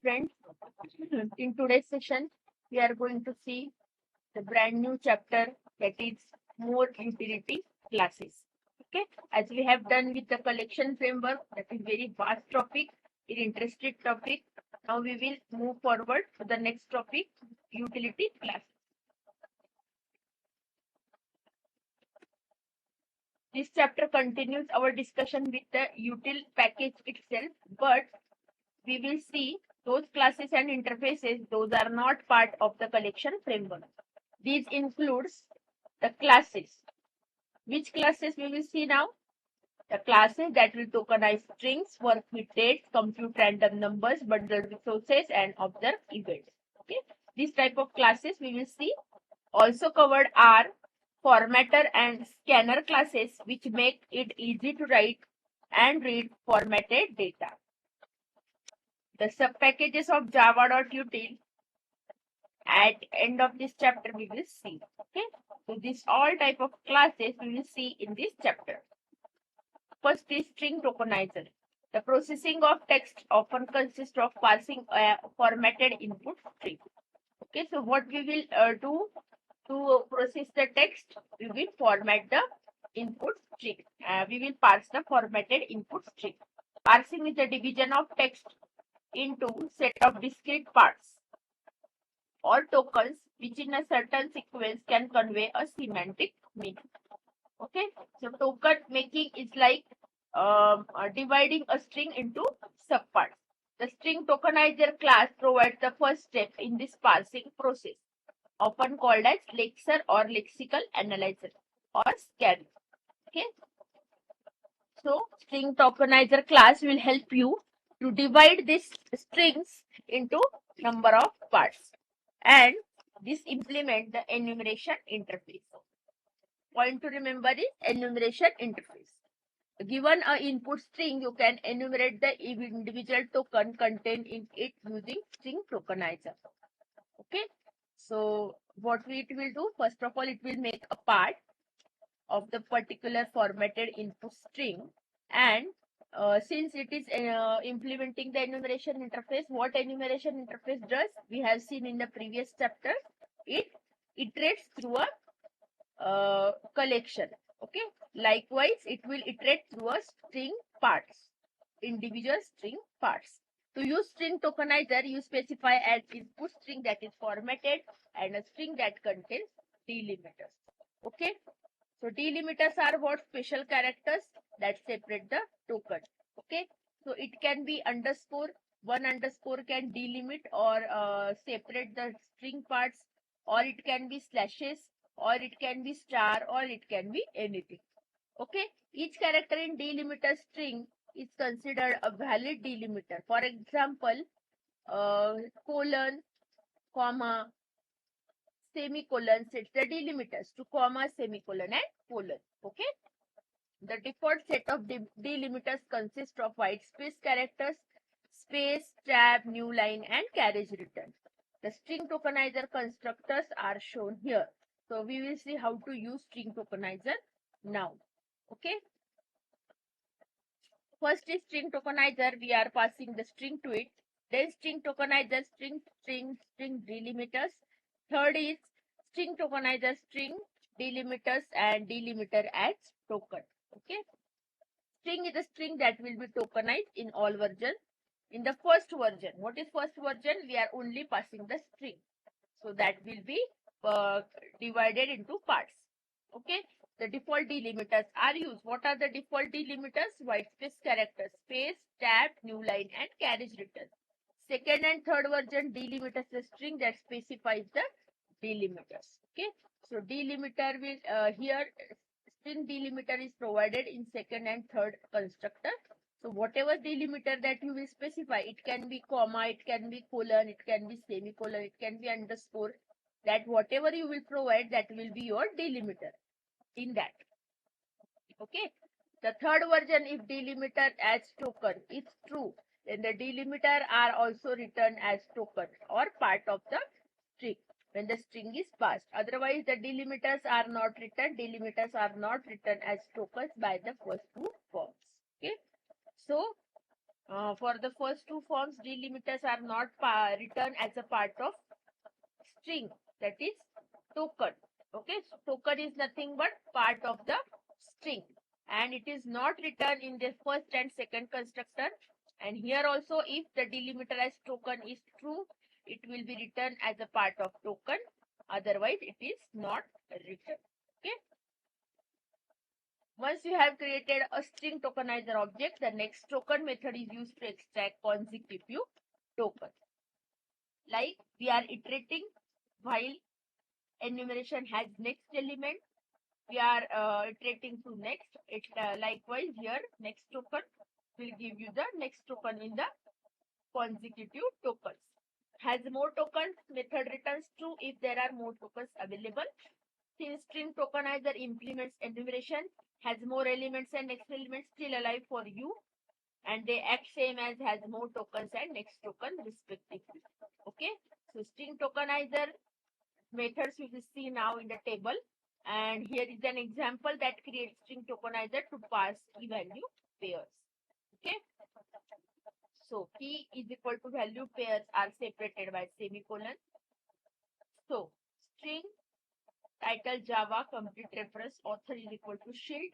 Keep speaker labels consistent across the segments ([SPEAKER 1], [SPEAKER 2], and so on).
[SPEAKER 1] friends. In today's session, we are going to see the brand new chapter, that is more utility classes. Okay, as we have done with the collection framework, that is very vast topic, very interesting topic. Now we will move forward to the next topic, utility classes. This chapter continues our discussion with the util package itself, but we will see those classes and interfaces, those are not part of the collection framework. These includes the classes. Which classes we will see now? The classes that will tokenize strings, work with dates, compute random numbers, bundle resources, and observe events. Okay, this type of classes we will see. Also covered are formatter and scanner classes, which make it easy to write and read formatted data. The subpackages of java.util at end of this chapter we will see. Okay, so this all type of classes we will see in this chapter. First is string tokenizer. The processing of text often consists of parsing a formatted input string. Okay, so what we will do to process the text, we will format the input string. We will parse the formatted input string. Parsing is the division of text into set of discrete parts or tokens which in a certain sequence can convey a semantic meaning. Okay, so token making is like dividing a string into subparts. The string tokenizer class provides the first step in this parsing process, often called as lexer or lexical analyzer or scanner. Okay, so string tokenizer class will help you to divide these strings into number of parts, and this implement the enumeration interface. Point to remember is enumeration interface. Given a input string, you can enumerate the individual token contained in it using string tokenizer. Okay, so what it will do? First of all, it will make a part of the particular formatted input string, and since it is implementing the enumeration interface, what enumeration interface does, we have seen in the previous chapter. It iterates through a collection. Okay, likewise it will iterate through a string parts, individual string parts. To use string tokenizer, you specify an input string that is formatted and a string that contains delimiters. Okay, so delimiters are what? Special characters that separate the token. Okay, so it can be underscore, one underscore can delimit or separate the string parts, or it can be slashes, or it can be star, or it can be anything. Okay, each character in delimiter string is considered a valid delimiter. For example, colon, comma, semicolon sets the delimiters to comma, semicolon, and colon. Okay, the default set of delimiters consists of white space characters, space, tab, new line, and carriage return. The string tokenizer constructors are shown here. So we will see how to use string tokenizer now. Okay, first is string tokenizer. We are passing the string to it. Then string tokenizer, string delimiters. Third is string tokenizer, string delimiters, and delimiter as token. Okay, string is a string that will be tokenized in all versions. In the first version, what is first version? We are only passing the string, so that will be divided into parts. Okay, the default delimiters are used. What are the default delimiters? White space characters, space, tab, new line, and carriage return. Second and third version delimiters the string that specifies the delimiters. Okay, so delimiter will here string delimiter is provided in second and third constructor. So whatever delimiter that you will specify, it can be comma, it can be colon, it can be semicolon, it can be underscore. That whatever you will provide, that will be your delimiter in that. Okay, the third version, if delimiter as token is true, then the delimiter are also written as token or part of the string when the string is passed. Otherwise, the delimiters are not written. Delimiters are not written as tokens by the first two forms. Okay, so for the first two forms, delimiters are not written as a part of string, that is token. Okay, so token is nothing but part of the string, and it is not written in the first and second constructor. And here also, if the delimiter as token is true, it will be written as a part of token, otherwise it is not written. Okay, once you have created a string tokenizer object, the next token method is used to extract consecutive tokens. Like we are iterating while enumeration has next element, we are iterating to next. It likewise here next token will give you the next token in the consecutive tokens. Has more tokens, method returns true if there are more tokens available. Since string tokenizer implements enumeration, has more elements and next element still alive for you, and they act same as has more tokens and next token respectively. Okay, so string tokenizer methods you will see now in the table, and here is an example that creates string tokenizer to pass key value pairs. Okay, so key is equal to value pairs are separated by semicolon. So string title Java, complete reference, author is equal to Shield,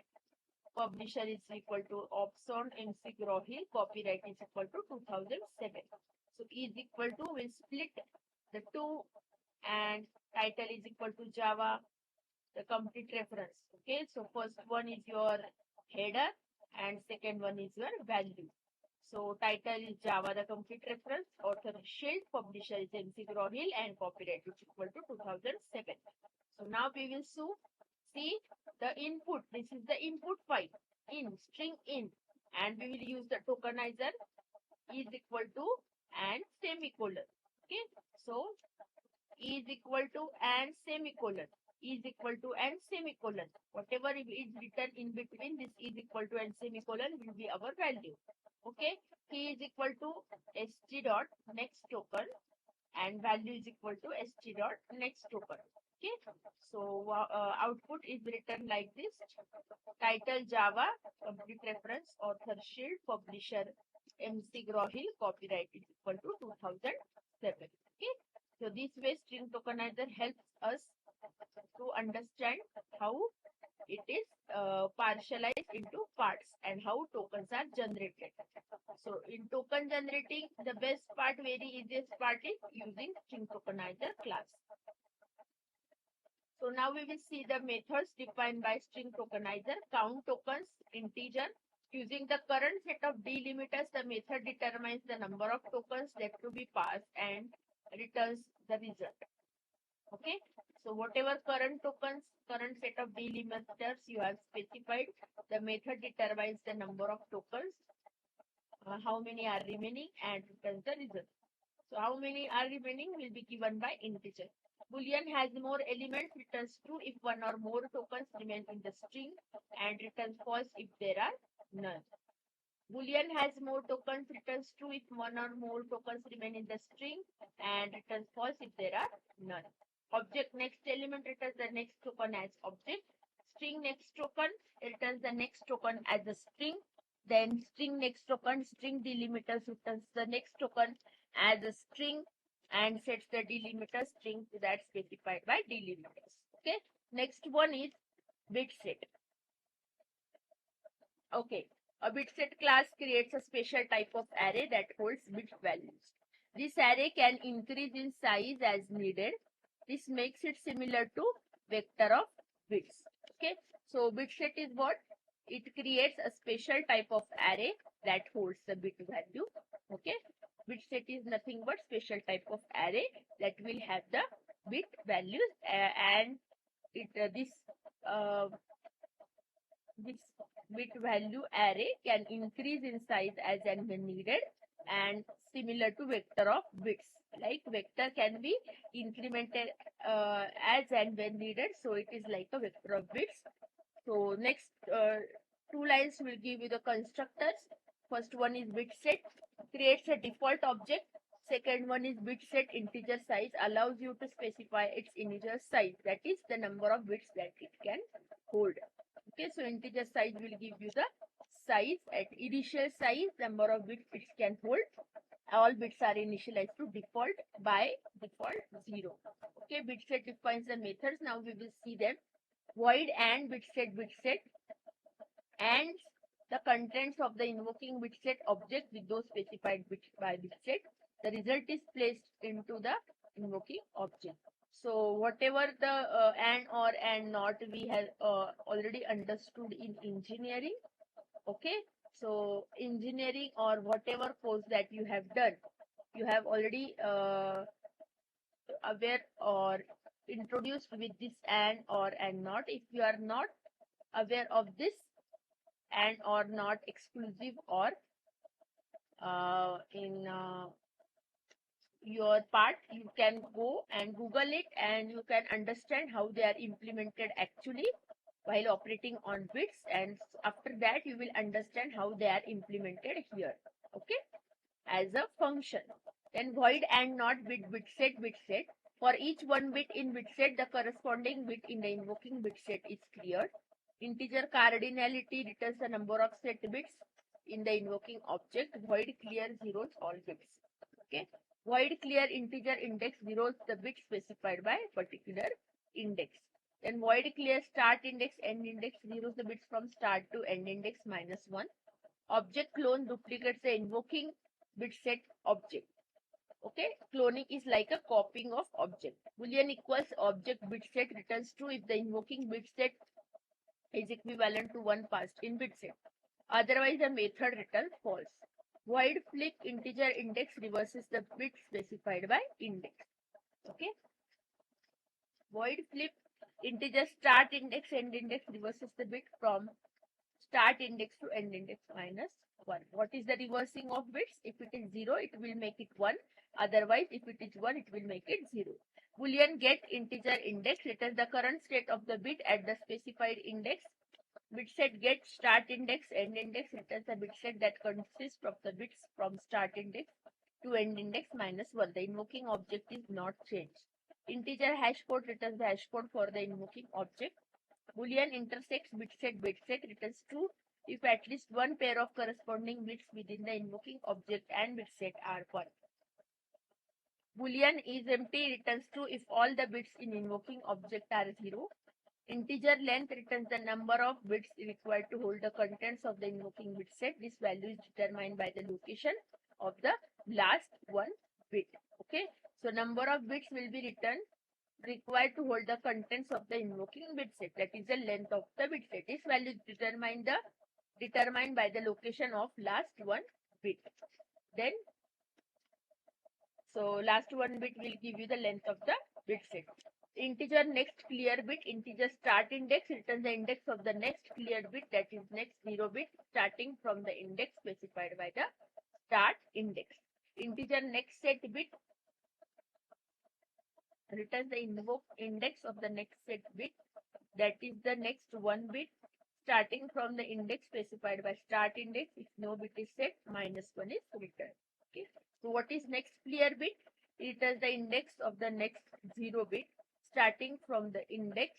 [SPEAKER 1] publisher is equal to Opson, MC Grohill, copyright is equal to 2007. So is equal to, will split the two, and title is equal to Java, the complete reference. Okay, so first one is your header and second one is your value. So title is Java, the complete reference, author is Shield, publisher is MC Grohill, and copyright is equal to 2007. So now we will see the input. This is the input file in string in, and we will use the tokenizer is equal to and semicolon. Okay, so is equal to and semicolon, is equal to and semicolon. Whatever is written in between this is equal to and semicolon will be our value. Okay, key is equal to st dot next token, and value is equal to st dot next token. Okay, so output is written like this: title Java, complete reference, author Shield, publisher MC Grohill, copyright is equal to 2007. Okay, so this way string tokenizer helps us to understand how it is partialized into parts and how tokens are generated. So in token generating, the best part, very easiest part is using string tokenizer class. So now we will see the methods defined by string tokenizer. Count tokens, integer. Using the current set of delimiters, the method determines the number of tokens that to be passed and returns the result. Okay, so whatever current tokens, current set of delimiters you have specified, the method determines the number of tokens, how many are remaining, and returns the result. So how many are remaining will be given by integer. Boolean has more elements, returns true if one or more tokens remain in the string, and returns false if there are none. Boolean has more tokens, returns true if one or more tokens remain in the string, and returns false if there are none. Object next element returns the next token as object. String next token returns the next token as a string. Then string next token, string delimiters returns the next token as a string and sets the delimiter string to that specified by delimiters. Okay, next one is bit set. Okay, a bit set class creates a special type of array that holds bit values. This array can increase in size as needed. This makes it similar to vector of bits. Okay, so bit set is what? It creates a special type of array that holds the bit value. Okay, bit set is nothing but special type of array that will have the bit values, and this bit value array can increase in size as and when needed, and similar to vector of bits. Like vector can be incremented as and when needed, so it is like a vector of bits. So next two lines will give you the constructors. First one is bit set, creates a default object. Second one is bit set integer size, allows you to specify its integer size, that is the number of bits that it can hold. Okay, so integer size will give you the size. At initial size, number of bits it can hold. All bits are initialized to default by default 0. Okay, bit set defines the methods. Now we will see them. Void and bit set and the contents of the invoking bit set object with those specified bits by bit set. The result is placed into the invoking object. So whatever the and or and not we have already understood in engineering. Okay, so engineering or whatever course that you have done, you have already aware or introduced with this and or and not. If you are not aware of this and or not exclusive or in your part, you can go and Google it and you can understand how they are implemented actually while operating on bits, and after that you will understand how they are implemented here, okay, as a function. Then void and not bit set. For each one bit in bit set, the corresponding bit in the invoking bit set is cleared. Integer cardinality returns the number of set bits in the invoking object. Void clear zeros all bits. Okay. Void clear integer index zeros the bit specified by particular index. Then void clear start index end index zeros the bits from start to end index -1. Object clone duplicates the invoking bit set object. Okay, cloning is like a copying of object. Boolean equals object bit set returns true if the invoking bit set is equivalent to one passed in bit set. Otherwise, the method returns false. Void flip integer index reverses the bit specified by index. Okay. Void flip integer start index end index reverses the bit from start index to end index -1. What is the reversing of bits? If it is 0, it will make it 1. Otherwise, if it is 1, it will make it 0. Boolean get integer index returns the current state of the bit at the specified index. Bit set get start index end index returns a bit set that consists of the bits from start index to end index -1. The invoking object is not changed. Integer hash code returns the hash code for the invoking object. Boolean intersects bit set returns true if at least one pair of corresponding bits within the invoking object and bit set are 1. Boolean is empty returns true if all the bits in invoking object are 0. Integer length returns the number of bits required to hold the contents of the invoking bit set. This value is determined by the location of the last one bit. Okay, so number of bits will be returned required to hold the contents of the invoking bit set. That is the length of the bit set. This value is determined by the location of last one bit. Then, so last one bit will give you the length of the bit set. Integer next clear bit, integer start index returns the index of the next clear bit, that is next 0 bit starting from the index specified by the start index. Integer next set bit returns the index of the next set bit, that is the next one bit starting from the index specified by start index. If no bit is set, -1 is returned. Okay. So what is next clear bit? It returns the index of the next 0 bit starting from the index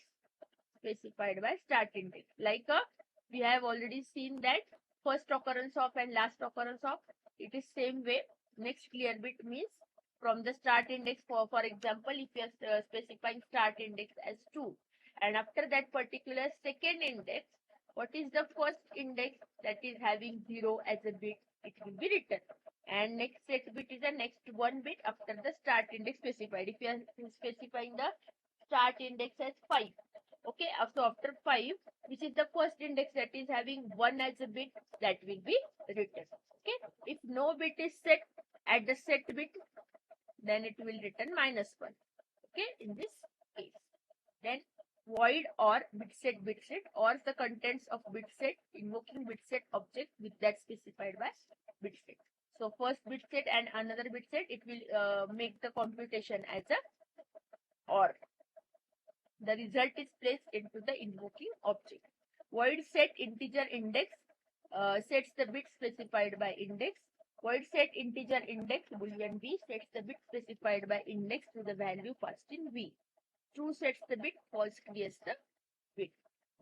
[SPEAKER 1] specified by start index. Like we have already seen that first occurrence of and last occurrence of, it is same way. Next clear bit means from the start index. For example, if you are specifying start index as 2 and after that particular second index, what is the first index that is having 0 as a bit, it will be written. And next set bit is the next one bit after the start index specified. If you are specifying the start index as 5, okay, so after 5, which is the first index that is having 1 as a bit, that will be written. Okay, if no bit is set at the set bit, then it will return -1. Okay, in this case. Then void or bit set or the contents of bit set invoking bit set object with that specified by bit set. So first bit set and another bit set, it will make the computation as a OR. The result is placed into the invoking object. Void set integer index sets the bit specified by index. Void set integer index boolean v sets the bit specified by index to the value passed in v. True sets the bit, false clears the bit.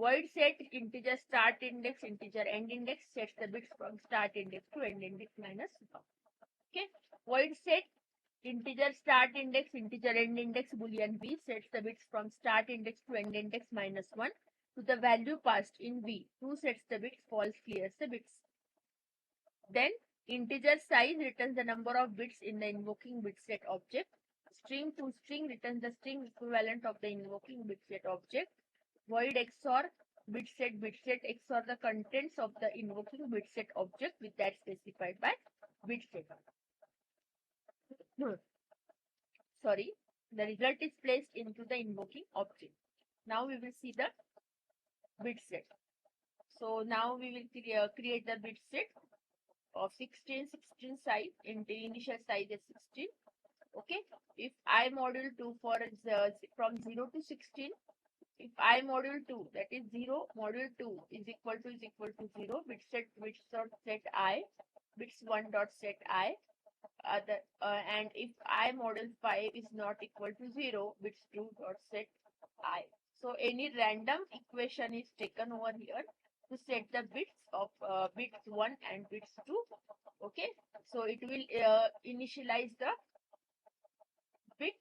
[SPEAKER 1] Void set integer start index, integer end index sets the bits from start index to end index minus 1. Okay. Void set integer start index, integer end index, boolean b sets the bits from start index to end index minus 1 to the value passed in v. True sets the bits, false clears the bits. Then integer size returns the number of bits in the invoking bit set object. String to string returns the string equivalent of the invoking bit set object. Void XOR bit set XOR the contents of the invoking bit set object with that specified by bit set. Sorry, the result is placed into the invoking object. Now we will see the bit set. So now we will create the bit set of 16 size. Into initial size is 16. Okay, if I module 2 for from 0 to 16, if I module 2, that is 0 module 2 is equal to 0, bit dot set I, bits 1 dot set I, and if I module 5 is not equal to 0, bits 2 dot set I. So any random equation is taken over here to set the bits of bits 1 and bits 2. Okay, so it will initialize the bit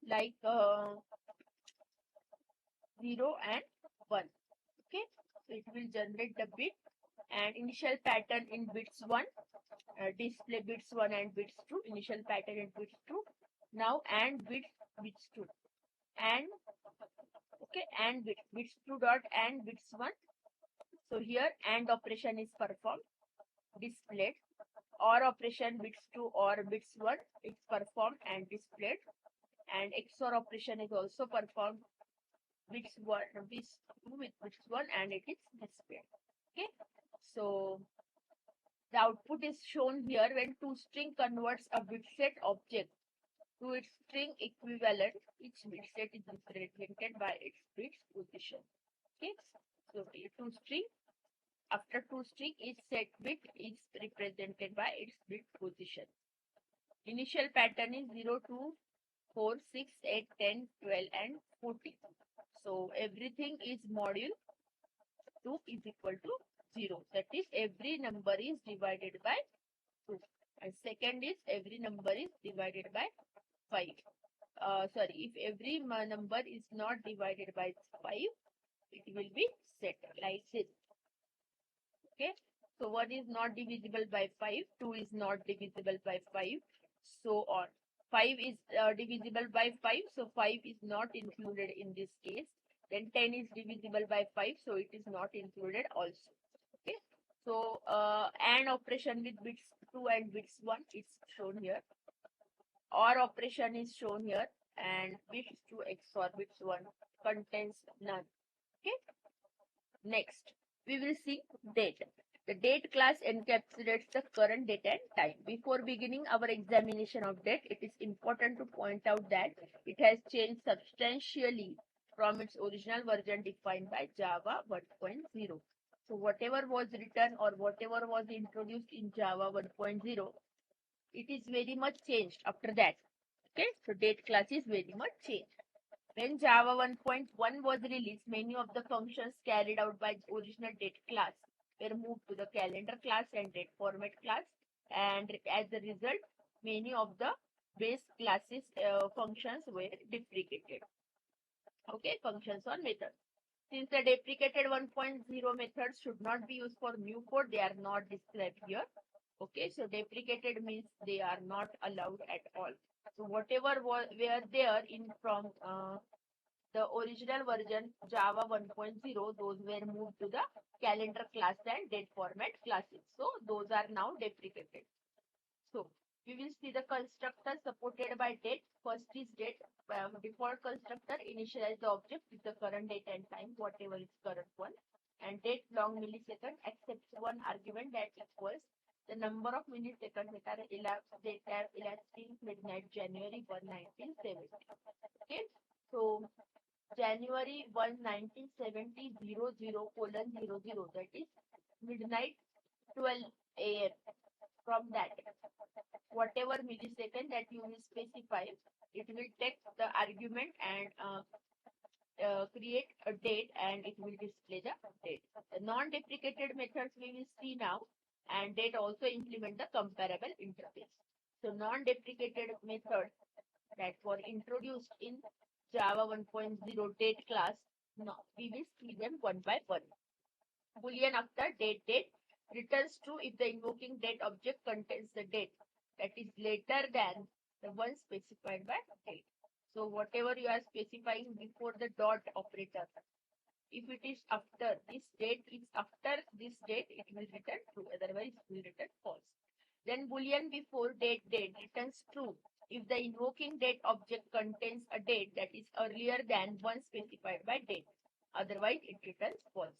[SPEAKER 1] like 0 and 1. Okay, so it will generate the bit and initial pattern in bits 1, display bits 1 and bits 2, initial pattern in bits 2. Now and bits 2 and okay, and bits 2 dot and bits 1. So here AND operation is performed, displayed. OR operation bits 2 or bits 1 is performed and displayed, and XOR operation is also performed, bits 1 bits 2 with bits 1 and it is displayed. Okay, so the output is shown here when toString converts a bit set object to its string equivalent. Each bit set is represented by its bits position. Okay, so toString, after toString, each set bit is represented by its bit position. Initial pattern is 0, 2, 4, 6, 8, 10, 12 and 14. So everything is module 2 is equal to 0. That is every number is divided by 2. And second is every number is divided by 5. Sorry, if every number is not divided by 5, it will be set like this. Okay, so 1 is not divisible by 5, 2 is not divisible by 5, so on. 5 is divisible by 5, so 5 is not included in this case. Then 10 is divisible by 5, so it is not included also. Okay, so AND operation with bits 2 and bits 1 is shown here. OR operation is shown here, and bits 2 XOR bits 1 contains none. Okay, next we will see date. The date class encapsulates the current date and time. Before beginning our examination of date, it is important to point out that it has changed substantially from its original version defined by Java 1.0. So whatever was written or whatever was introduced in Java 1.0, it is very much changed after that. Okay, so date class is very much changed. When Java 1.1 was released, many of the functions carried out by the original date class were moved to the calendar class and date format class, and as a result, many of the base classes functions were deprecated. Okay, functions or methods. Since the deprecated 1.0 methods should not be used for new code, they are not described here. Okay, so deprecated means they are not allowed at all. So whatever were there in from the original version Java 1.0, those were moved to the calendar class and date format classes. So those are now deprecated. So we will see the constructor supported by date. First is date. Default constructor initialize the object with the current date and time, whatever is current one. And date long millisecond accepts one argument that equals the number of milliseconds that are elapsed in midnight January 1, 1970. Okay, so January 1, 1970, 00:00, that is midnight 12 a.m. From that, whatever millisecond that you will specify, it will take the argument and create a date and it will display the date. The non-deprecated methods we will see now, and date also implement the comparable interface. So non-deprecated methods that were introduced in Java 1.0 date class, now we will see them one by one. Boolean after date returns true if the invoking date object contains the date that is later than the one specified by date. So whatever you are specifying before the dot operator, if it is after this date, it will return true, otherwise it will return false. Then Boolean before date returns true if the invoking date object contains a date that is earlier than one specified by date, otherwise it returns false.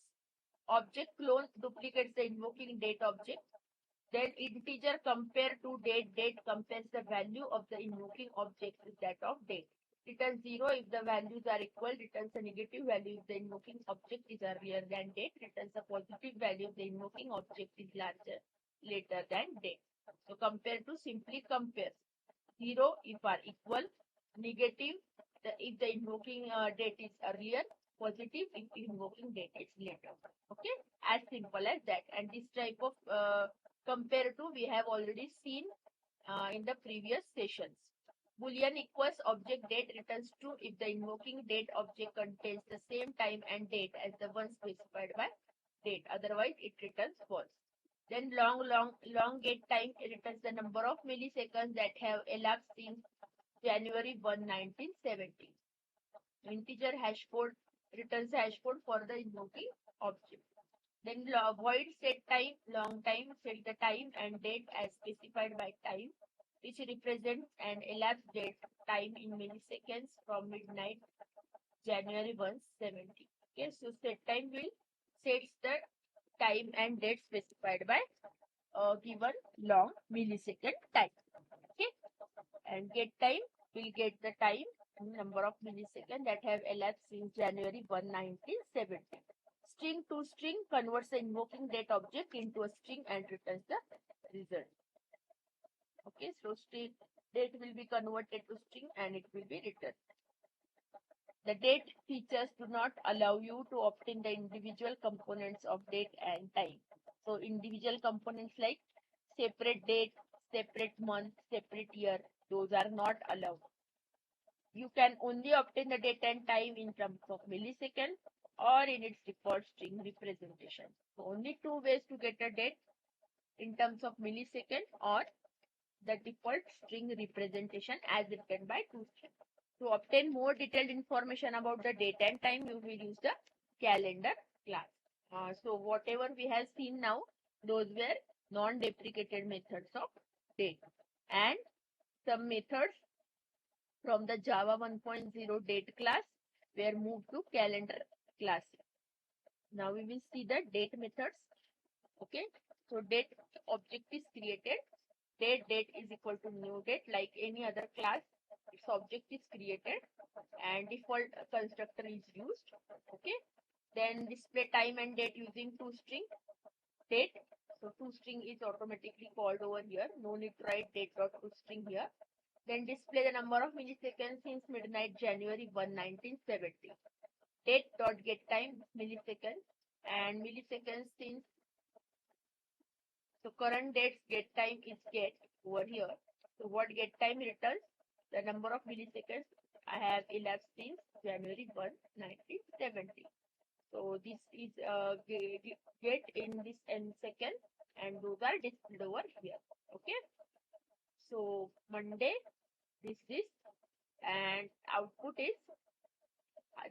[SPEAKER 1] Object clone duplicates the invoking date object. Then integer compare to date compares the value of the invoking object with that of date. Returns 0 if the values are equal, returns a negative value if the invoking object is earlier than date, returns a positive value if the invoking object is later than date. So compare to simply compares. 0 if are equal, negative if the invoking date is earlier, positive if invoking date is later. Okay, as simple as that. And this type of compare to we have already seen in the previous sessions. Boolean equals object date returns true if the invoking date object contains the same time and date as the one specified by date, otherwise it returns false. Then long get time returns the number of milliseconds that have elapsed since January 1, 1970. Integer hash code returns hash code for the invoking object. Then void set time, long time, set the time and date as specified by time, which represents an elapsed date time in milliseconds from midnight January 1, 70. Okay, so set time will sets the time and date specified by given long millisecond time. Okay, and get time will get the time and number of milliseconds that have elapsed since January 1, 1970. String to string converts the invoking date object into a string and returns the result. Okay, so string date will be converted to string and it will be returned. The date features do not allow you to obtain the individual components of date and time. So individual components like separate date, separate month, separate year, those are not allowed. You can only obtain the date and time in terms of milliseconds or in its default string representation. So only two ways to get a date, in terms of millisecond or the default string representation as written by two strings. To obtain more detailed information about the date and time, you will use the calendar class. So whatever we have seen now, those were non-deprecated methods of date, and some methods from the Java 1.0 date class were moved to calendar class. Now we will see the date methods. Okay, so date object is created. Date is equal to new date, like any other class. Its object is created and default constructor is used. Okay, then display time and date using toString date. So toString is automatically called over here. No need to write date.toString here. Then display the number of milliseconds since midnight January 1, 1970. Date.getTime milliseconds and milliseconds since. So current date's get time is get over here. So what get time returns? The number of milliseconds I have elapsed since January 1, 1970. So this is get in this n second, and those are displayed over here. Okay. So Monday, this, and output is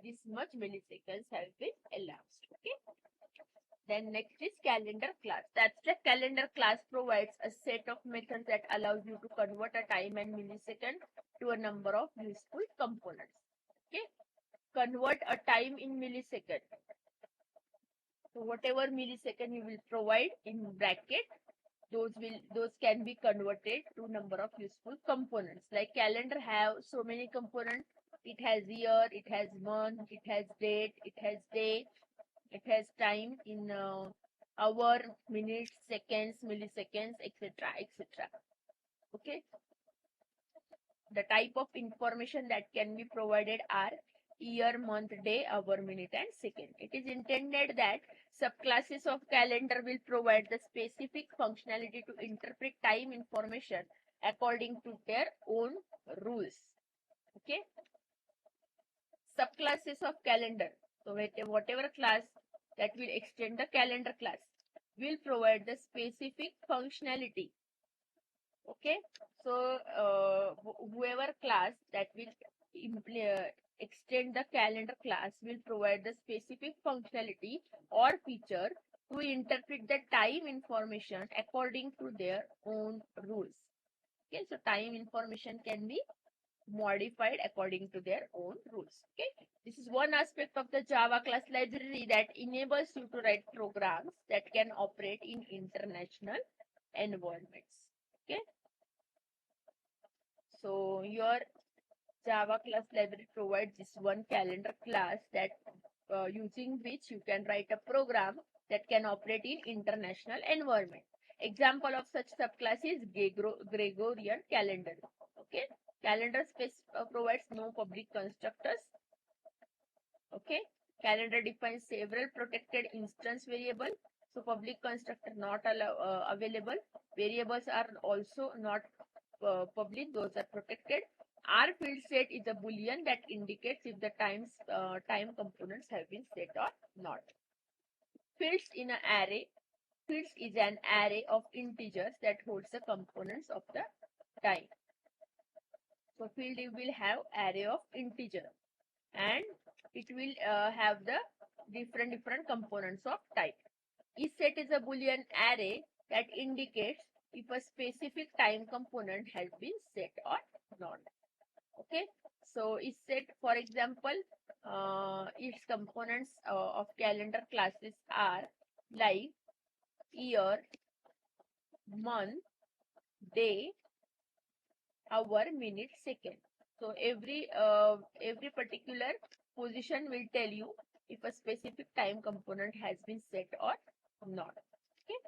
[SPEAKER 1] this much milliseconds have been elapsed. Okay. Then next is calendar class. The abstract calendar class provides a set of methods that allows you to convert a time and millisecond to a number of useful components. Okay, convert a time in millisecond. So whatever millisecond you will provide in bracket, those can be converted to number of useful components. Like calendar have so many components. It has year, it has month, it has date, it has day. It has time in hour, minutes, seconds, milliseconds, etc., etc. Okay. The type of information that can be provided are year, month, day, hour, minute, and second. It is intended that subclasses of calendar will provide the specific functionality to interpret time information according to their own rules. Okay. Subclasses of calendar. So whatever class that will extend the calendar class will provide the specific functionality. Okay. So whoever class that will extend the calendar class will provide the specific functionality or feature to interpret the time information according to their own rules. Okay, so time information can be modified according to their own rules. Okay, this is one aspect of the Java class library that enables you to write programs that can operate in international environments. Okay, so your Java class library provides this one calendar class that using which you can write a program that can operate in international environment. Example of such subclass is Gregorian calendar. Okay, calendar space provides no public constructors. Okay, calendar defines several protected instance variable. So public constructor not available. Variables are also not public; those are protected. R field set is a boolean that indicates if the time components have been set or not. Fields in an array. Fields is an array of integers that holds the components of the time. So field will have array of integer and it will have the different components of type. Is set is a boolean array that indicates if a specific time component has been set or not. Okay, so is set, for example, its components of calendar classes are like year, month, day, hour, minute, second. So every particular position will tell you if a specific time component has been set or not. Okay,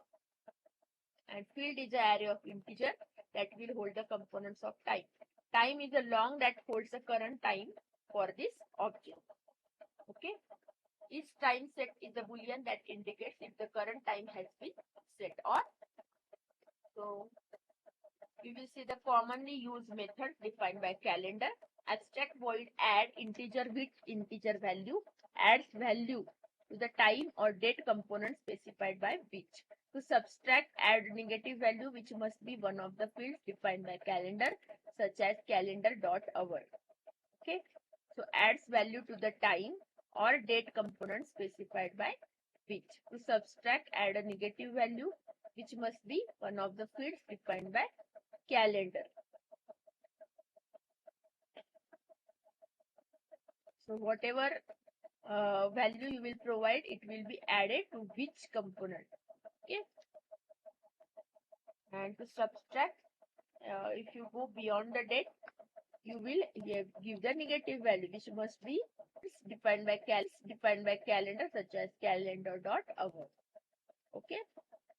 [SPEAKER 1] and field is an array of integer that will hold the components of time. Time is a long that holds the current time for this object. Okay, each time set is a boolean that indicates if the current time has been set or. So we will see the commonly used methods defined by calendar. Abstract void add integer with integer value adds value to the time or date component specified by which. To subtract add negative value which must be one of the fields defined by calendar such as calendar.hour. Okay, so adds value to the time or date component specified by which. To subtract add a negative value which must be one of the fields defined by calendar. So whatever value you will provide, it will be added to which component. Okay, and to subtract, if you go beyond the date, you will give the negative value which must be defined by calendar such as calendar.hour. Okay,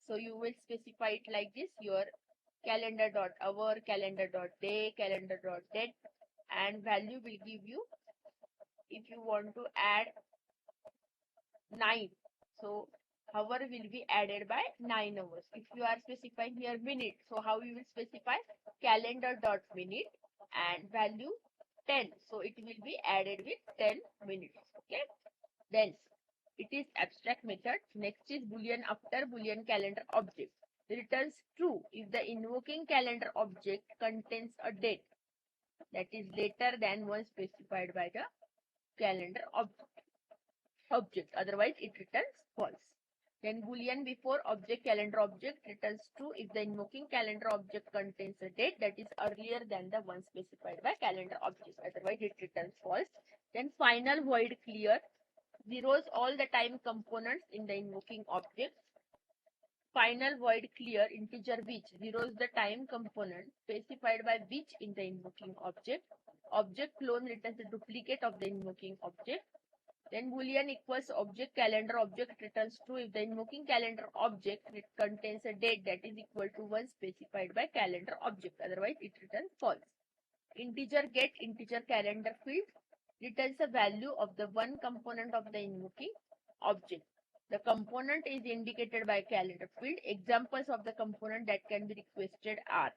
[SPEAKER 1] so you will specify it like this: your calendar.hour, calendar.day, calendar.date, and value will give you if you want to add 9. So hour will be added by 9 hours. If you are specifying here minute, so how you will specify calendar.minute and value 10. So it will be added with 10 minutes. Okay. Then it is abstract method. Next is boolean after boolean calendar object. Returns true if the invoking calendar object contains a date that is later than one specified by the calendar object. Otherwise, it returns false. Then boolean before object calendar object returns true if the invoking calendar object contains a date that is earlier than the one specified by calendar object. Otherwise, it returns false. Then final void clear zeros all the time components in the invoking object. Final void clear integer which zeros the time component specified by which in the invoking object. Object clone returns a duplicate of the invoking object. Then boolean equals object calendar object returns true if the invoking calendar object contains a date that is equal to one specified by calendar object. Otherwise, it returns false. Integer get integer calendar field returns the value of the one component of the invoking object. The component is indicated by calendar field. Examples of the component that can be requested are,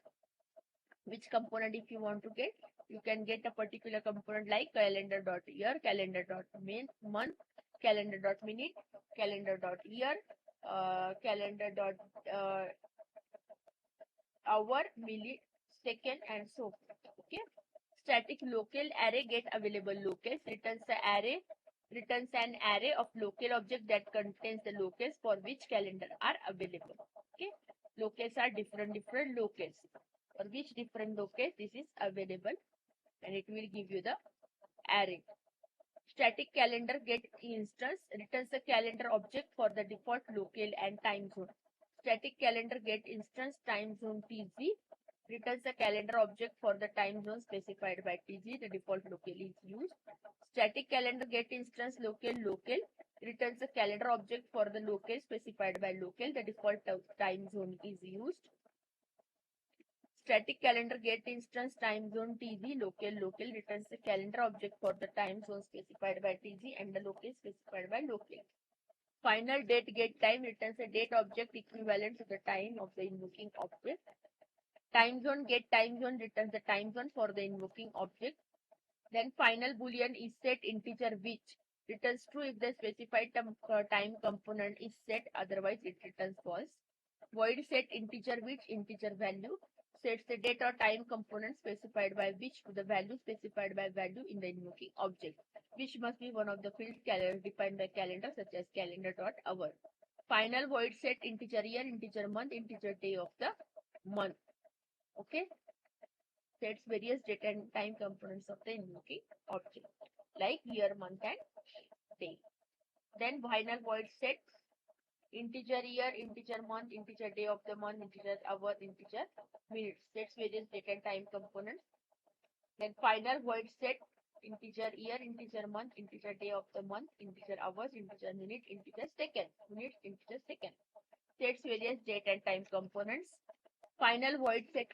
[SPEAKER 1] which component if you want to get, you can get a particular component like calendar.year, calendar.month, calendar.minute, calendar.year, calendar.hour, minute, second, and so forth. Okay. Static local array get available locales returns an array of local object that contains the locales for which calendar are available. Okay. Locales are different locales. For which different locales this is available, and it will give you the array. Static calendar get instance returns the calendar object for the default local and time zone. Static calendar get instance time zone TZ returns the calendar object for the time zone specified by TZ. The default local is used. Static calendar get instance local returns the calendar object for the local specified by local. The default time zone is used. Static calendar get instance time zone TZ local returns the calendar object for the time zone specified by TZ and the local specified by local. Final date get time returns a date object equivalent to the time of the invoking object. Time zone get time zone returns the time zone for the invoking object. Then final boolean is set integer which returns true if the specified time component is set, otherwise it returns false. Void set integer which integer value sets the date or time component specified by which to the value specified by value in the invoking object, which must be one of the fields defined by calendar such as calendar.hour. Final void set integer year, integer month, integer day of the month. Okay. Sets various date and time components of the invoking object like year, month, and day. Then final void set integer year, integer month, integer day of the month, integer hour, integer minutes. Sets various date and time components. Then final void set integer year, integer month, integer day of the month, integer hours, integer minute, integer second, minutes, integer second. Sets various date and time components. Final void set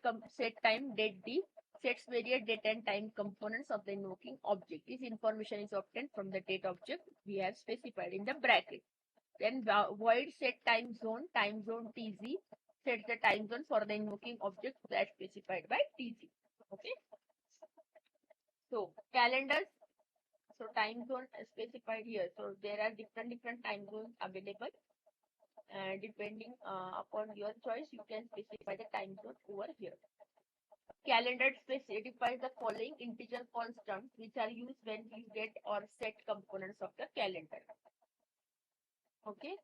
[SPEAKER 1] time date D sets various date and time components of the invoking object. This information is obtained from the date object we have specified in the bracket. Then void set time zone TZ sets the time zone for the invoking object that specified by TZ. Okay. So calendars, so time zone specified here. So there are different time zones available. Depending upon your choice, you can specify the time zone over here. Calendar specifies the following integer constants which are used when you get or set components of the calendar. Okay.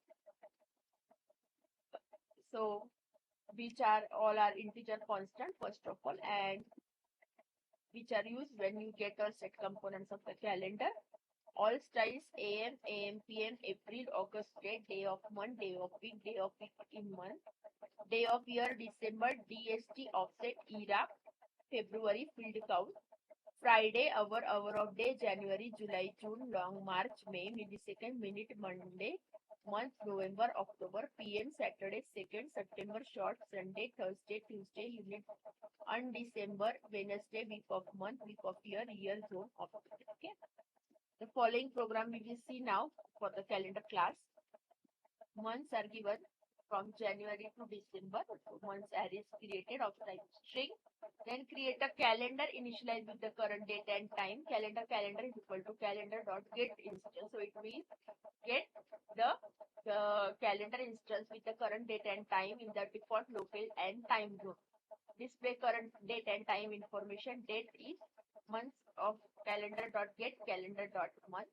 [SPEAKER 1] So which are all are integer constant first of all, and which are used when you get or set components of the calendar. All styles AM, PM, April, August date, day of month, day of week in month, day of year, December, DST, offset, era, February, field count, Friday, hour of day, January, July, June, long, March, May, millisecond, minute, Monday, month, November, October, PM, Saturday, second, September, short, Sunday, Thursday, Tuesday, unit, on December, Wednesday, week of month, week of year, year, zone, of okay. The following program we will see now for the calendar class. Months are given from January to December. So months array is created of type string. Then create a calendar initialized with the current date and time. Calendar is equal to calendar.get instance. So it will get the calendar instance with the current date and time in the default local and time zone. Display current date and time information. Date is months of calendar.get, calendar.month,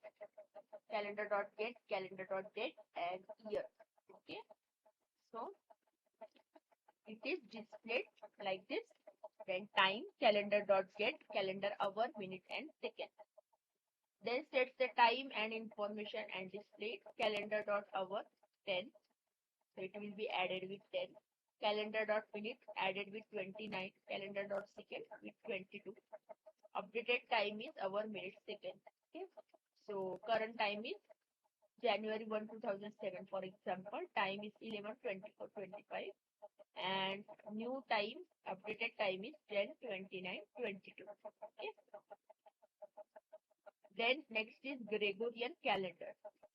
[SPEAKER 1] calendar.get, calendar.date, and year. Okay. So it is displayed like this. Then time, calendar.get, calendar hour, minute, and second. Then sets the time and information and displayed calendar.hour 10. So it will be added with 10. Calendar.minute added with 29. Calendar.second with 22. Updated time is hour, minute, second. Okay. So current time is January 1, 2007, for example. Time is 11:24:25. And new time, updated time is 10:29:22. Okay. Then next is Gregorian calendar.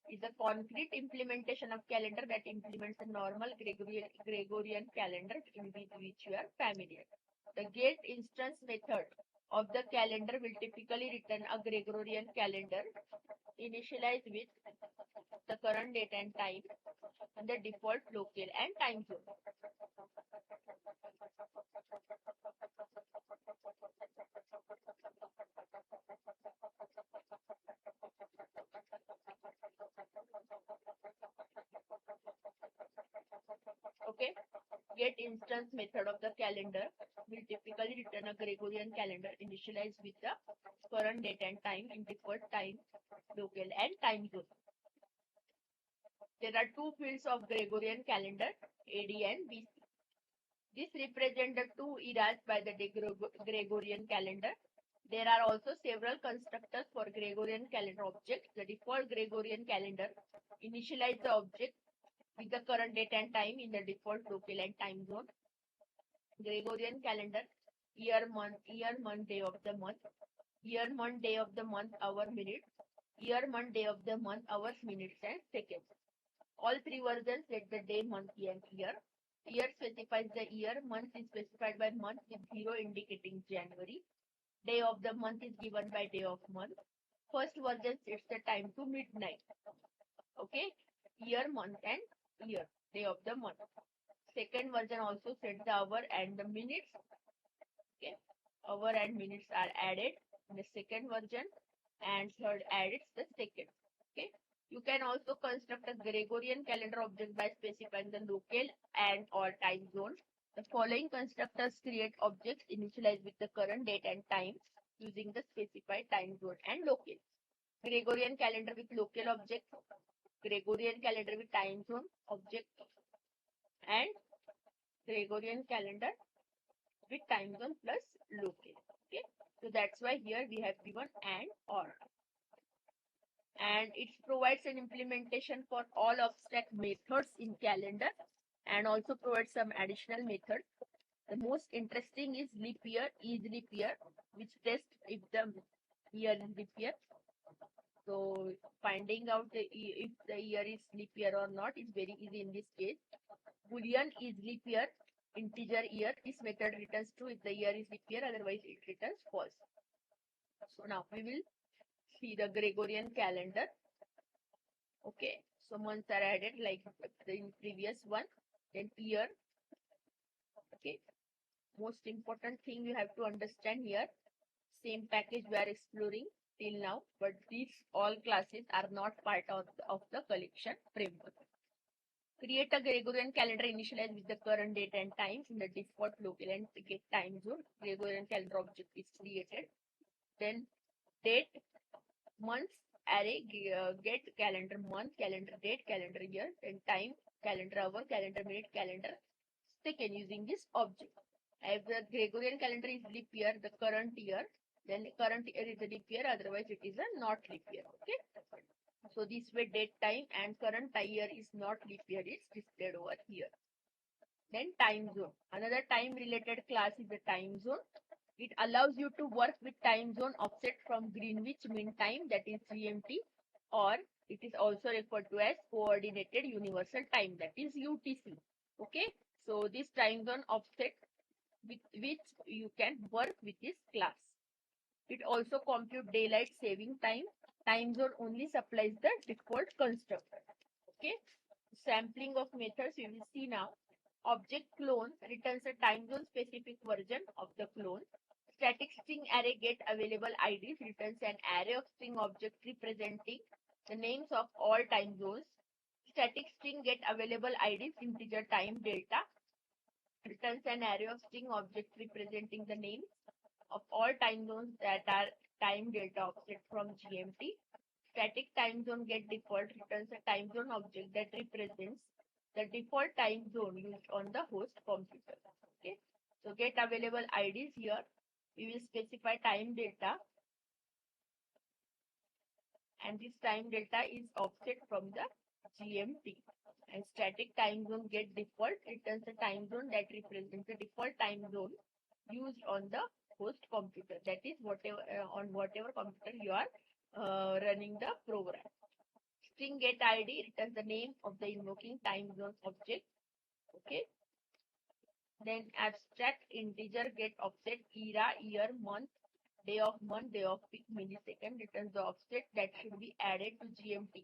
[SPEAKER 1] Is a concrete implementation of calendar that implements a normal Gregorian calendar with which you are familiar. The get instance method of the calendar will typically return a Gregorian calendar initialized with the current date and time and the default local and time zone. Okay, get instance method of the calendar will typically return a Gregorian calendar initialized with the current date and time in default time, local and time zone. There are two fields of Gregorian calendar, AD and BC. This represents the two eras by the Gregorian calendar. There are also several constructors for Gregorian calendar objects. The default Gregorian calendar initializes the object with the current date and time in the default local and time zone. Gregorian calendar, year, month, day of the month, year, month, day of the month, hour, minute, year, month, day of the month, hours, minutes, and seconds. All three versions set the day, month, and year. Year specifies the year, month is specified by month with 0 indicating January. Day of the month is given by day of month. First version sets the time to midnight. Okay, year, month, and year, day of the month. Second version also sets the hour and the minutes. Okay, hour and minutes are added in the second version, and third adds the second. Okay, you can also construct a Gregorian calendar object by specifying the local and or time zone. The following constructors create objects initialized with the current date and time using the specified time zone and local. Gregorian calendar with local object, Gregorian calendar with time zone object, and Gregorian calendar with time zone plus local. Okay, so that's why here we have given and or. And it provides an implementation for all abstract methods in calendar and also provides some additional methods. The most interesting is leap year, which tests if the year is leap year. So finding out if the year is leap year or not is very easy in this case. Boolean is leap year, integer year. This method returns true if the year is leap year, otherwise it returns false. So now we will see the Gregorian calendar. Okay, so months are added like the previous one, then year. Okay, most important thing you have to understand here, same package we are exploring till now, but these all classes are not part of the collection framework. Create a Gregorian calendar initialized with the current date and time in the default local and get time zone. Gregorian calendar object is created. Then date, months array, get calendar month, calendar date, calendar year, and time, calendar hour, calendar minute, calendar second using this object. If the Gregorian calendar is leap year, the current year, then the current year is a leap year, otherwise it is a not leap year. Okay. So this way date, time, and current year is not leap year is displayed over here. Then time zone. Another time related class is the time zone. It allows you to work with time zone offset from Greenwich Mean Time, that is GMT, or it is also referred to as Coordinated Universal Time, that is UTC. Okay, so this time zone offset with which you can work with this class. It also computes daylight saving time. Time zone only supplies the default constructor. Okay, sampling of methods we will see now. Object clone returns a time zone specific version of the clone. Static string array get available IDs returns an array of string objects representing the names of all time zones. Static string get available IDs integer time delta returns an array of string objects representing the names of all time zones that are time delta offset from GMT. Static time zone get default returns a time zone object that represents the default time zone used on the host computer. Okay, so get available IDs here. We will specify time delta, and this time delta is offset from the GMT. And static time zone get default returns a time zone that represents the default time zone used on the host computer, that is whatever on whatever computer you are running the program. String get ID returns the name of the invoking time zone object. Okay. Then abstract integer get offset era, year, month, day of week, millisecond returns the offset that should be added to GMT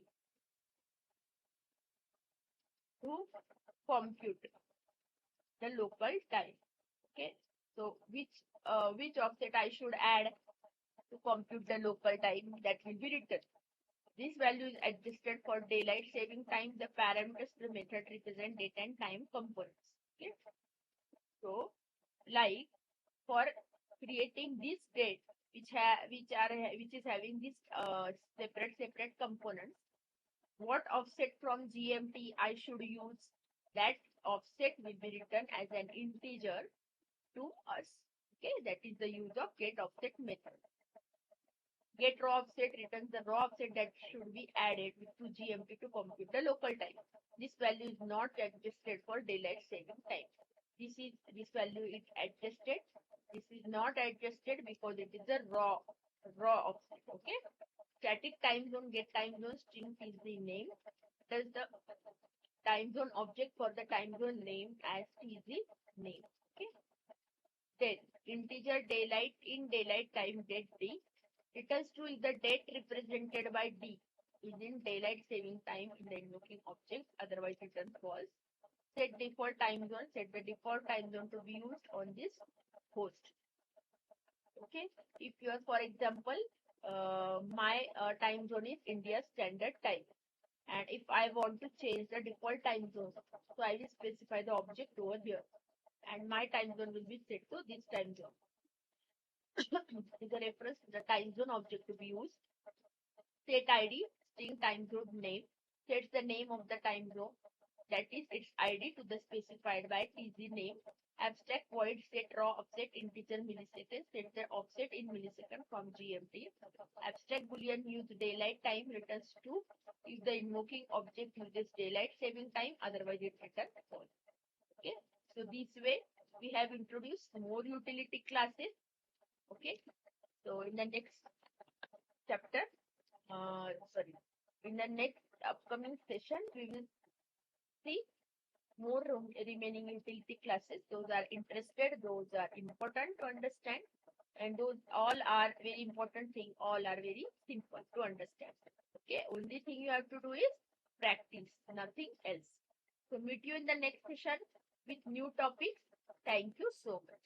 [SPEAKER 1] to compute the local time. Okay. So which offset I should add to compute the local time that will be written. This value is adjusted for daylight saving time. The parameters of the method represent date and time components. Okay. So, like for creating this date, which is having this separate components, what offset from GMT I should use? That offset will be written as an integer to us. Okay, that is the use of get offset method. Get raw offset returns the raw offset that should be added to GMT to compute the local time. This value is not adjusted for daylight saving time. This value is adjusted. This is not adjusted because it is a raw offset. Okay. Static time zone get time zone string is the name. Does the time zone object for the time zone name as tz name. Okay. Then integer daylight in daylight time date d returns true if the date represented by d is in daylight saving time in the invoking object, otherwise returns false. Set default time zone, set the default time zone to be used on this host. Okay, if you are, for example, my time zone is India Standard Time, and if I want to change the default time zone, so I will specify the object over here, and my time zone will be set to this time zone. Is a reference to the time zone object to be used. Set ID, string time zone name, sets the name of the time zone, that is its ID to the specified by tz name. Abstract void set raw offset integer millisecond, set the offset in millisecond from GMT. Abstract boolean use daylight time returns true if the invoking object uses daylight saving time, otherwise it returns false. Okay, so this way we have introduced more utility classes. Okay, so in the next chapter, in the next upcoming session, we will see more remaining utility classes. Those are interested, those are important to understand, and those all are very important thing, all are very simple to understand. Okay, only thing you have to do is practice, nothing else. So meet you in the next session with new topics. Thank you so much.